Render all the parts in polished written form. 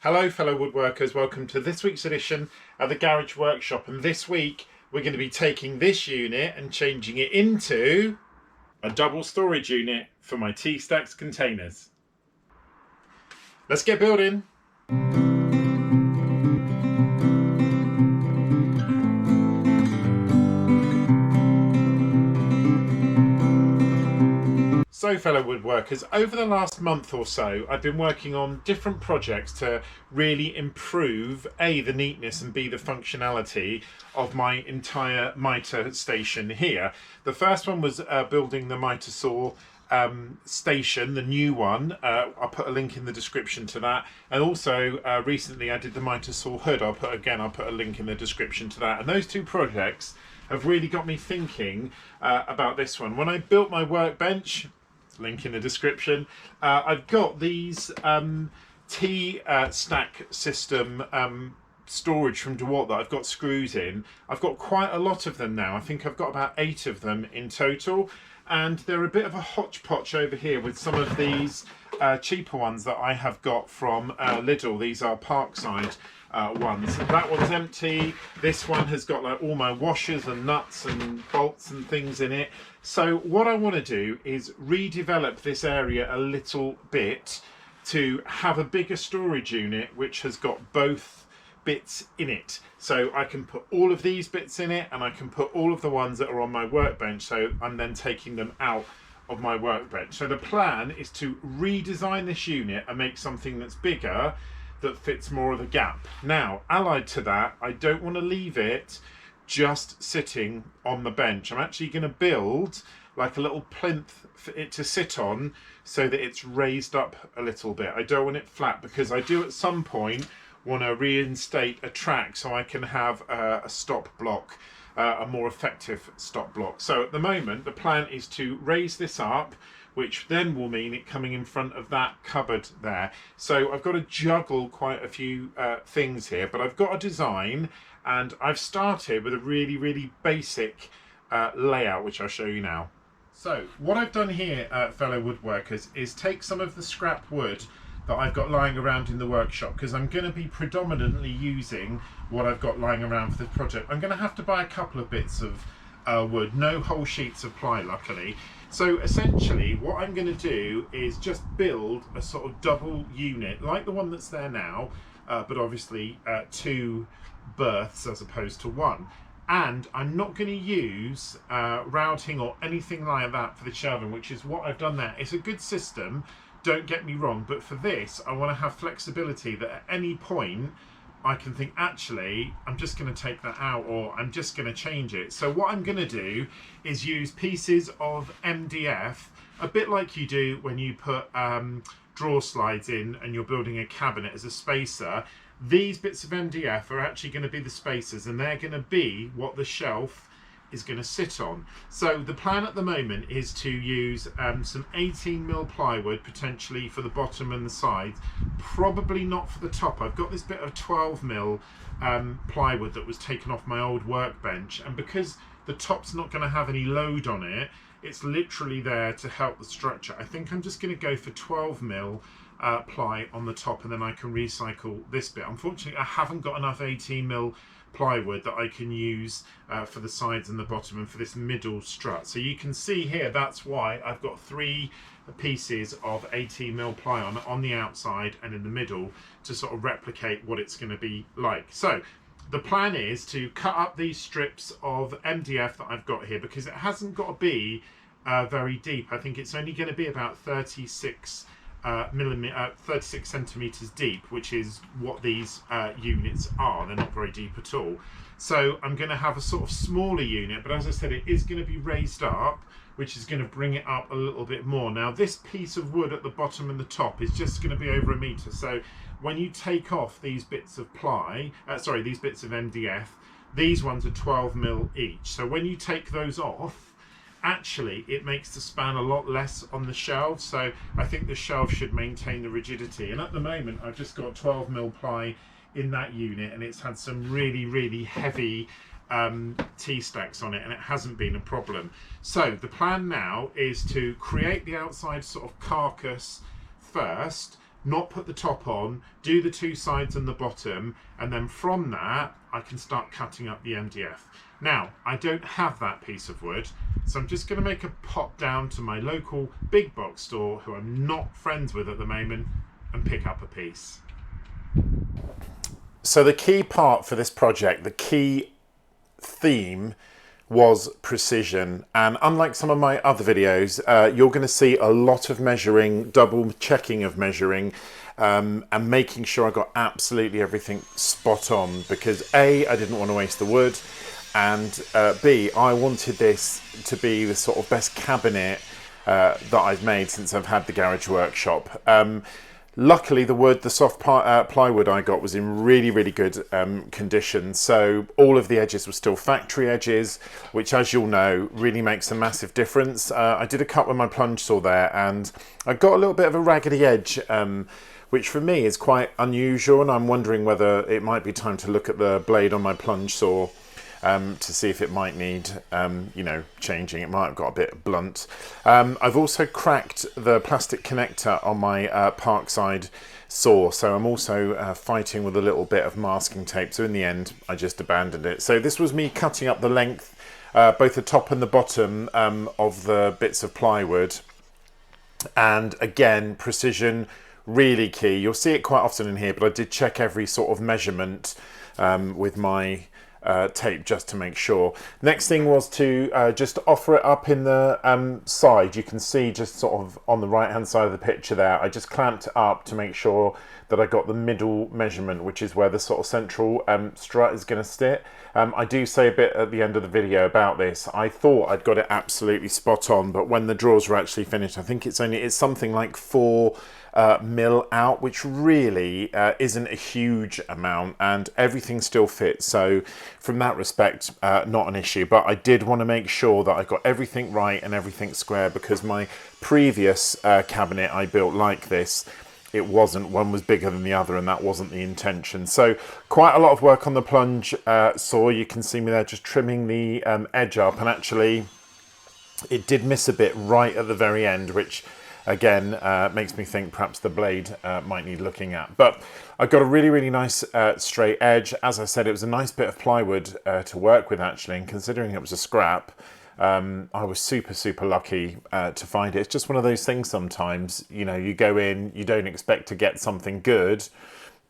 Hello fellow woodworkers, welcome to this week's edition of the Garage Workshop, and this week we're going to be taking this unit and changing it into a double storage unit for my T-Trax containers. Let's get building! So fellow woodworkers, over the last month or so I've been working on different projects to really improve A, the neatness, and B, the functionality of my entire Mitre station here. The first one was building the Mitre Saw Station, the new one. I'll put a link in the description to that, and also recently I did the Mitre Saw hood. I'll put a link in the description to that, and those two projects have really got me thinking about this one. When I built my workbench, link in the description, I've got these T-Stack system storage from DeWalt that I've got screws in. I've got quite a lot of them now. I think I've got about 8 of them in total, and they're a bit of a hodgepodge over here with some of these cheaper ones that I have got from Lidl. These are Parkside ones. That one's empty. This one has got like all my washers and nuts and bolts and things in it. So what I want to do is redevelop this area a little bit to have a bigger storage unit which has got both bits in it. So I can put all of these bits in it, and I can put all of the ones that are on my workbench, so I'm then taking them out of my workbench. So the plan is to redesign this unit and make something that's bigger, that fits more of the gap. Now, allied to that, I don't want to leave it just sitting on the bench. I'm actually going to build like a little plinth for it to sit on so that it's raised up a little bit. I don't want it flat, because I do at some point want to reinstate a track so I can have a stop block, a more effective stop block. So at the moment the plan is to raise this up, which then will mean it coming in front of that cupboard there. So I've got to juggle quite a few things here, but I've got a design, and I've started with a really basic layout, which I'll show you now. So what I've done here, fellow woodworkers, is take some of the scrap wood that I've got lying around in the workshop, because I'm going to be predominantly using what I've got lying around for this project. I'm going to have to buy a couple of bits of wood, no whole sheets of ply luckily. So essentially what I'm going to do is just build a sort of double unit like the one that's there now, but obviously 2 berths as opposed to 1. And I'm not going to use routing or anything like that for the shelving, which is what I've done there. It's a good system, don't get me wrong, but for this I want to have flexibility that at any point I can think, actually I'm just going to take that out, or I'm just going to change it. So what I'm going to do is use pieces of MDF, a bit like you do when you put drawer slides in and you're building a cabinet as a spacer. These bits of MDF are actually going to be the spacers, and they're going to be what the shelf is going to sit on. So the plan at the moment is to use some 18mm plywood, potentially for the bottom and the sides, probably not for the top. I've got this bit of 12mm plywood that was taken off my old workbench, and because the top's not going to have any load on it, it's literally there to help the structure. I think I'm just going to go for 12mm ply on the top, and then I can recycle this bit. Unfortunately I haven't got enough 18mm plywood that I can use for the sides and the bottom and for this middle strut. So you can see here, that's why I've got 3 pieces of 18mm ply on the outside and in the middle to sort of replicate what it's going to be like. So the plan is to cut up these strips of MDF that I've got here, because it hasn't got to be very deep. I think it's only going to be about 36 centimeters deep, which is what these units are. They're not very deep at all. So I'm going to have a sort of smaller unit, but as I said, it is going to be raised up, which is going to bring it up a little bit more. Now this piece of wood at the bottom and the top is just going to be over 1 meter. So when you take off these bits of ply, these bits of MDF, these ones are 12mm each. So when you take those off, actually it makes the span a lot less on the shelves, so I think the shelf should maintain the rigidity. And at the moment I've just got 12mm ply in that unit, and it's had some really heavy T-Stacks on it, and it hasn't been a problem. So the plan now is to create the outside sort of carcass first, not put the top on, do the two sides and the bottom, and then from that I can start cutting up the MDF. Now, I don't have that piece of wood, so I'm just going to make a pop down to my local big box store, who I'm not friends with at the moment, and pick up a piece. So the key part for this project, the key theme, was precision. And unlike some of my other videos, you're going to see a lot of measuring, double checking of measuring, and making sure I got absolutely everything spot on, because A, I didn't want to waste the wood, and B, I wanted this to be the sort of best cabinet that I've made since I've had the garage workshop. Luckily, the wood, the soft plywood I got was in really, really good condition. So all of the edges were still factory edges, which, as you'll know, really makes a massive difference. I did a cut with my plunge saw there, and I got a little bit of a raggedy edge, which for me is quite unusual. And I'm wondering whether it might be time to look at the blade on my plunge saw to see if it might need, you know, changing. It might have got a bit blunt. I've also cracked the plastic connector on my Parkside saw, so I'm also fighting with a little bit of masking tape. So in the end, I just abandoned it. So this was me cutting up the length, both the top and the bottom of the bits of plywood. And again, precision, really key. You'll see it quite often in here, but I did check every sort of measurement with my tape just to make sure. Next thing was to just offer it up in the side. You can see just sort of on the right hand side of the picture there, I just clamped it up to make sure that I got the middle measurement, which is where the sort of central strut is going to sit. I do say a bit at the end of the video about this. I thought I'd got it absolutely spot on, but when the drawers were actually finished, I think it's something like 4 mil out, which really isn't a huge amount, and everything still fits. So from that respect, not an issue. But I did want to make sure that I got everything right and everything square, because my previous cabinet I built like this, it wasn't, one was bigger than the other, and that wasn't the intention. So quite a lot of work on the plunge saw. You can see me there just trimming the edge up, and actually it did miss a bit right at the very end, which again makes me think perhaps the blade might need looking at. But I got a really, really nice straight edge. As I said, it was a nice bit of plywood to work with actually, and considering it was a scrap, I was super, super lucky to find it. It's just one of those things sometimes, you know, you go in, you don't expect to get something good,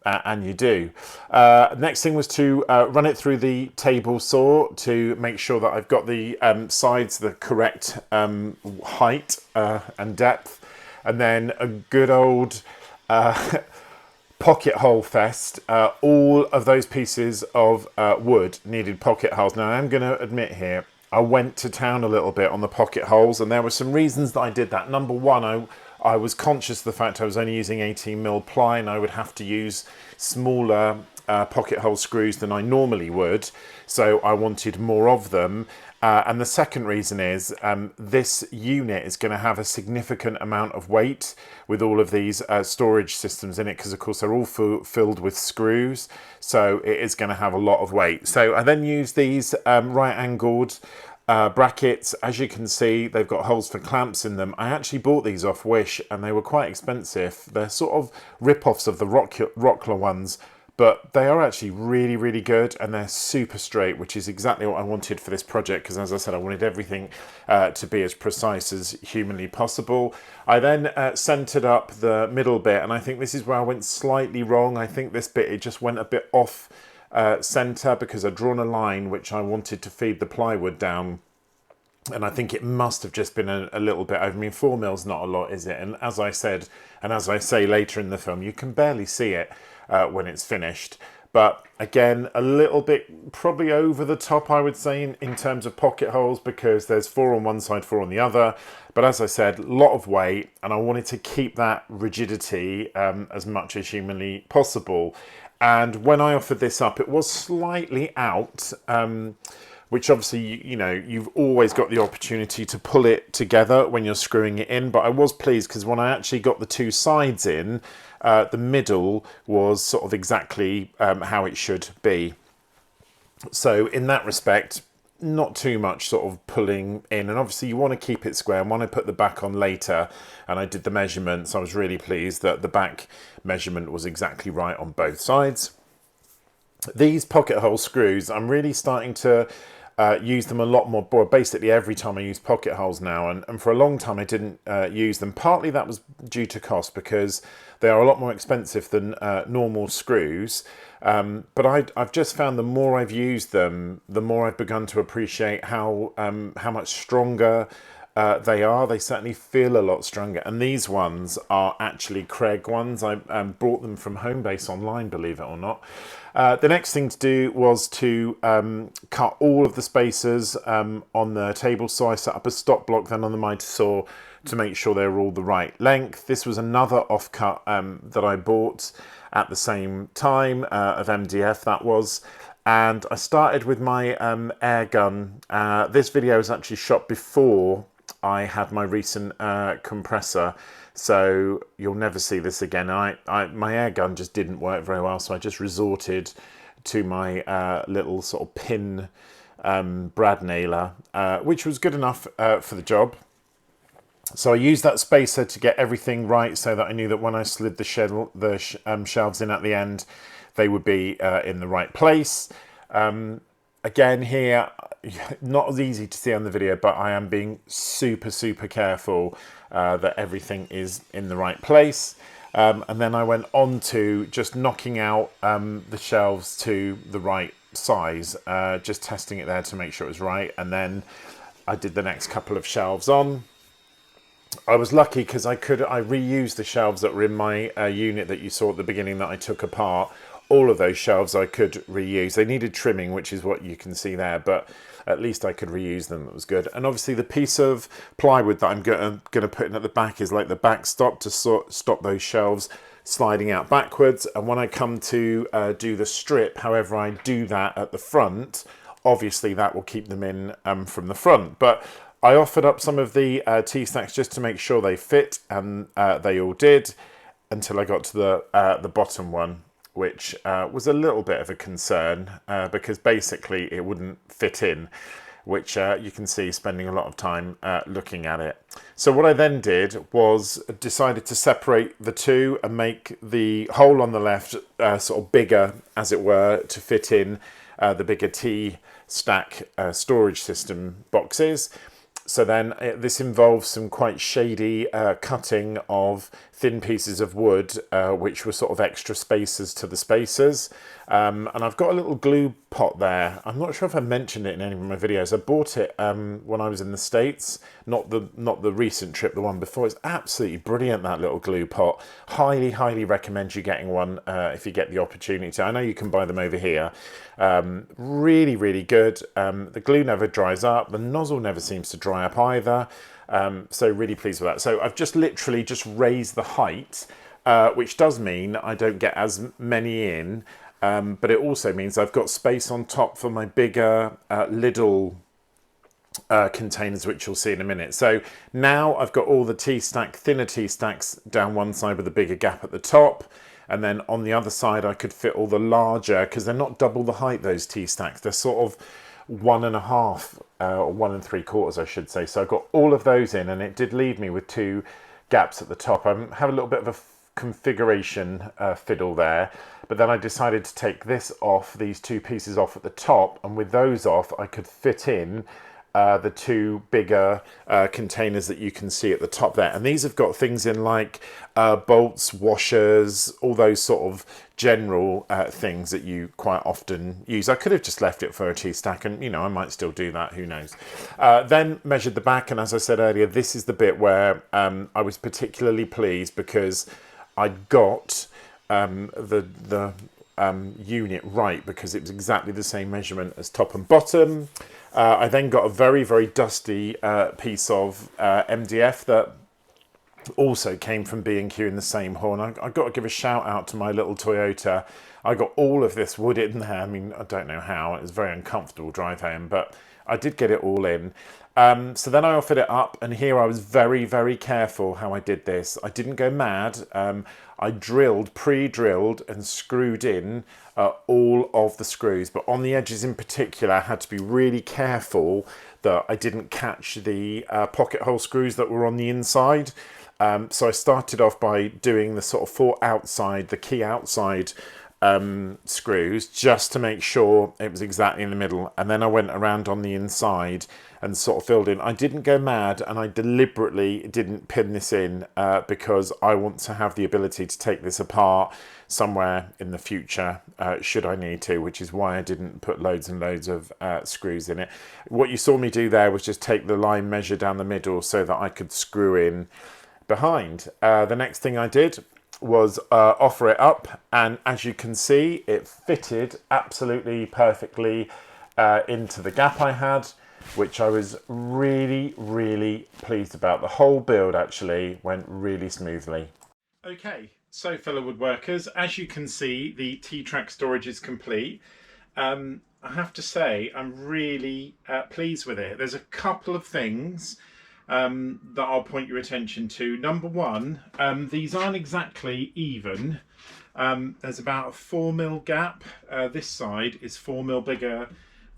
and you do. Next thing was to run it through the table saw to make sure that I've got the sides the correct height and depth, and then a good old pocket hole fest. All of those pieces of wood needed pocket holes. Now I'm going to admit here, I went to town a little bit on the pocket holes, and there were some reasons that I did that. Number one, I was conscious of the fact I was only using 18mm ply, and I would have to use smaller pocket hole screws than I normally would, so I wanted more of them. And the second reason is this unit is going to have a significant amount of weight with all of these storage systems in it, because of course they're all filled with screws, so it is going to have a lot of weight. So I then used these right angled brackets. As you can see, they've got holes for clamps in them. I actually bought these off Wish, and they were quite expensive. They're sort of rip-offs of the Rockler ones, but they are actually really, really good, and they're super straight, which is exactly what I wanted for this project, because as I said, I wanted everything to be as precise as humanly possible. I then centered up the middle bit, and I think this is where I went slightly wrong. I think this bit, it just went a bit off center, because I'd drawn a line which I wanted to feed the plywood down, and I think it must have just been a little bit over. I mean, 4 mils not a lot, is it? And as I said, and as I say later in the film, you can barely see it when it's finished. But again, a little bit probably over the top, I would say, in terms of pocket holes, because there's 4 on one side, 4 on the other. But as I said, a lot of weight, and I wanted to keep that rigidity as much as humanly possible. And when I offered this up, it was slightly out, which obviously, you know, you've always got the opportunity to pull it together when you're screwing it in. But I was pleased, because when I actually got the 2 sides in, the middle was sort of exactly how it should be. So in that respect, not too much sort of pulling in, and obviously you want to keep it square. And when I put the back on later and I did the measurements, I was really pleased that the back measurement was exactly right on both sides. These pocket hole screws, I'm really starting to use them a lot more, basically every time I use pocket holes now, and for a long time I didn't use them. Partly that was due to cost, because they are a lot more expensive than normal screws. But I've just found the more I've used them, the more I've begun to appreciate how much stronger they are. They certainly feel a lot stronger. And these ones are actually Craig ones. I bought them from Homebase online, believe it or not. The next thing to do was to cut all of the spacers on the table. So I set up a stop block then on the Mitre Saw to make sure they were all the right length. This was another offcut that I bought at the same time of MDF, that was. And I started with my air gun. This video was actually shot before I had my recent compressor, so you'll never see this again. My air gun just didn't work very well, so I just resorted to my little sort of pin brad nailer, which was good enough for the job. So I used that spacer to get everything right, so that I knew that when I slid the shelves in at the end, they would be in the right place. Again here, not as easy to see on the video, but I am being super careful that everything is in the right place. And then I went on to just knocking out the shelves to the right size, just testing it there to make sure it was right. And then I did the next couple of shelves on. I was lucky because I reused the shelves that were in my unit that you saw at the beginning that I took apart. All of those shelves I could reuse. They needed trimming, which is what you can see there, but at least I could reuse them. It was good. And obviously the piece of plywood that I'm going to put in at the back is like the backstop to stop those shelves sliding out backwards. And when I come to do the strip, however I do that at the front, obviously that will keep them in from the front. But I offered up some of the T-Stacks just to make sure they fit, and they all did, until I got to the bottom one, which was a little bit of a concern because basically it wouldn't fit in, which you can see spending a lot of time looking at it. So what I then did was decided to separate the two and make the hole on the left sort of bigger, as it were, to fit in the bigger T-Stack storage system boxes. So then this involves some quite shady cutting of thin pieces of wood, which were sort of extra spacers to the spacers. And I've got a little glue pot there. I'm not sure if I mentioned it in any of my videos. I bought it when I was in the States, not the recent trip, the one before. It's absolutely brilliant, that little glue pot. Highly recommend you getting one if you get the opportunity. I know you can buy them over here. Really good. The glue never dries up. The nozzle never seems to dry up either. So really pleased with that. So I've just literally just raised the height, which does mean I don't get as many in, but it also means I've got space on top for my bigger Lidl containers, which you'll see in a minute. So now I've got all the thinner T-Stacks down one side with a bigger gap at the top. And then on the other side, I could fit all the larger, because they're not double the height, those T-Stacks. They're sort of 1.5 or 1 3/4, I should say. So I got all of those in, and it did leave me with 2 gaps at the top. I have a little bit of a configuration fiddle there, but then I decided to take this off, these 2 pieces off at the top, and with those off, I could fit in the 2 bigger containers that you can see at the top there. And these have got things in like bolts, washers, all those sort of general things that you quite often use. I could have just left it for a T-Stack, and I might still do that, who knows. Then measured the back, and as I said earlier, this is the bit where I was particularly pleased, because I got the unit right, because it was exactly the same measurement as top and bottom. I then got a very dusty piece of MDF that also came from B&Q in the same haul. And I've got to give a shout out to my little Toyota. I got all of this wood in there. I mean, I don't know how. It was very uncomfortable drive home, but I did get it all in. So then I offered it up, and here I was very, very careful how I did this. I didn't go mad. I pre-drilled and screwed in all of the screws, but on the edges in particular, I had to be really careful that I didn't catch the pocket hole screws that were on the inside. So I started off by doing the sort of the key outside screws, just to make sure it was exactly in the middle, and then I went around on the inside and sort of filled in. I didn't go mad, and I deliberately didn't pin this in because I want to have the ability to take this apart somewhere in the future should I need to, which is why I didn't put loads and loads of screws in it. What you saw me do there was just take the line measure down the middle so that I could screw in behind. The next thing I did was offer it up, and as you can see, it fitted absolutely perfectly into the gap I had, which I was really, really pleased about. The whole build actually went really smoothly. Okay, so fellow woodworkers, as you can see, the T-Trax storage is complete. I have to say, I'm really pleased with it. There's a couple of things that I'll point your attention to. Number one, these aren't exactly even. There's about a 4mm gap. This side is 4mm bigger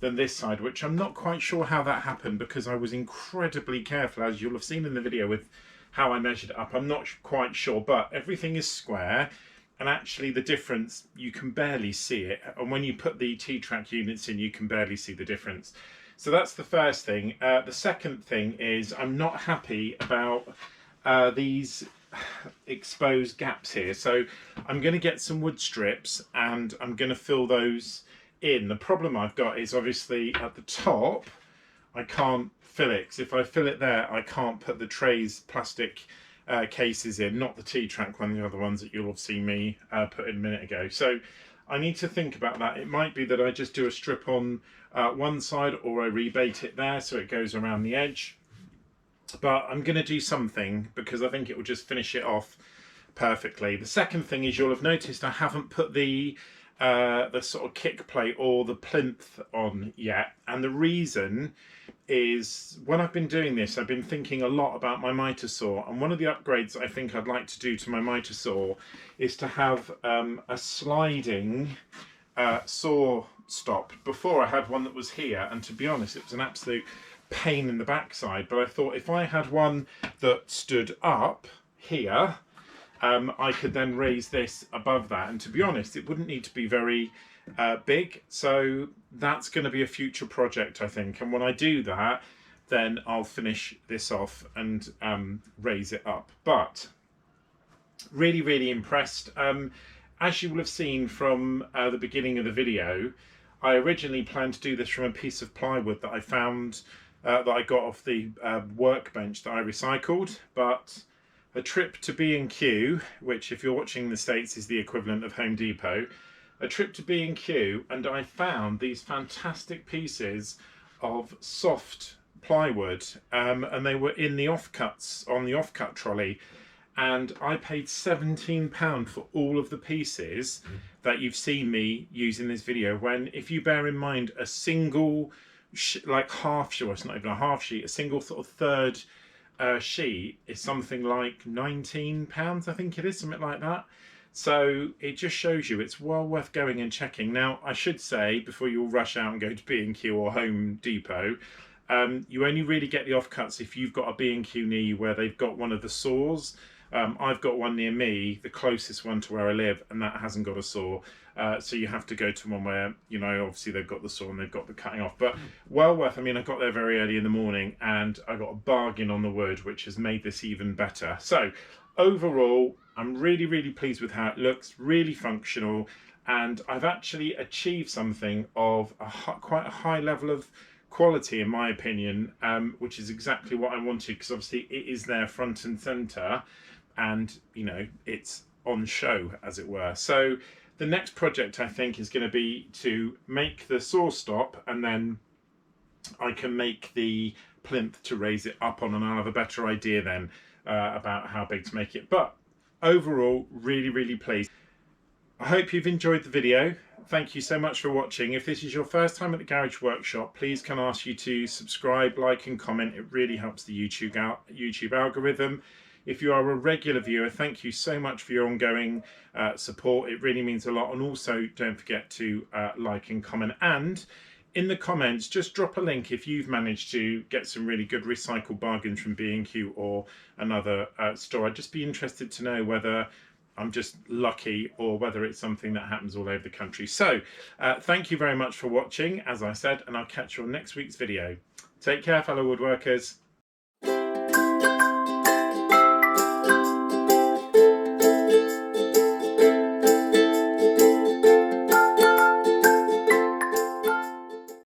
than this side, which I'm not quite sure how that happened, because I was incredibly careful, as you'll have seen in the video, with how I measured it up. I'm not quite sure, but everything is square, and actually the difference, you can barely see it, and when you put the T-Trax units in, you can barely see the difference. So that's the first thing. The second thing is I'm not happy about these exposed gaps here. So I'm going to get some wood strips and I'm going to fill those in. The problem I've got is obviously at the top, I can't fill it, because if I fill it there, I can't put the trays plastic cases in, not the T-Trax one, the other ones that you'll have seen me put in a minute ago. So I need to think about that. It might be that I just do a strip on one side, or I rebate it there so it goes around the edge. But I'm going to do something, because I think it will just finish it off perfectly. The second thing is, you'll have noticed I haven't put the sort of kick plate or the plinth on yet, and the reason is, when I've been doing this, I've been thinking a lot about my Mitre Saw, and one of the upgrades I think I'd like to do to my Mitre Saw is to have a sliding saw stop. Before I had one that was here, and to be honest, it was an absolute pain in the backside, but I thought if I had one that stood up here, I could then raise this above that, and to be honest, it wouldn't need to be very big. So that's going to be a future project, I think, and when I do that, then I'll finish this off and raise it up. But really, really impressed. As you will have seen from the beginning of the video, I originally planned to do this from a piece of plywood that I found that I got off the workbench that I recycled, but a trip to B&Q, which if you're watching in the States is the equivalent of Home Depot, a trip to B&Q, and I found these fantastic pieces of soft plywood, and they were in the offcuts, on the offcut trolley, and I paid £17 for all of the pieces that you've seen me use in this video, when, if you bear in mind, a single like half sheet, or it's not even a half sheet, a single sort of third sheet is something like £19, I think it is, something like that. So it just shows you it's well worth going and checking. Now, I should say, before you all rush out and go to B&Q or Home Depot, you only really get the offcuts if you've got a B&Q near you where they've got one of the saws. I've got one near me, the closest one to where I live, and that hasn't got a saw. So you have to go to one where, you know, obviously they've got the saw and they've got the cutting off. But well worth. I mean, I got there very early in the morning and I got a bargain on the wood, which has made this even better. So overall, I'm really, really pleased with how it looks, really functional. And I've actually achieved something of quite a high level of quality, in my opinion, which is exactly what I wanted, because obviously it is there front and center, and you know, it's on show, as it were. So the next project, I think, is going to be to make the saw stop, and then I can make the plinth to raise it up on, and I'll have a better idea then about how big to make it. But overall, really, really pleased. I hope you've enjoyed the video. thank you so much for watching. If this is your first time at the Garage Workshop, please can I ask you to subscribe, like and comment. It really helps the YouTube algorithm. If you are a regular viewer, thank you so much for your ongoing support. It really means a lot. And also don't forget to like and comment. And in the comments, just drop a link if you've managed to get some really good recycled bargains from B&Q or another store. I'd just be interested to know whether I'm just lucky or whether it's something that happens all over the country. So thank you very much for watching, as I said, and I'll catch you on next week's video. Take care, fellow woodworkers.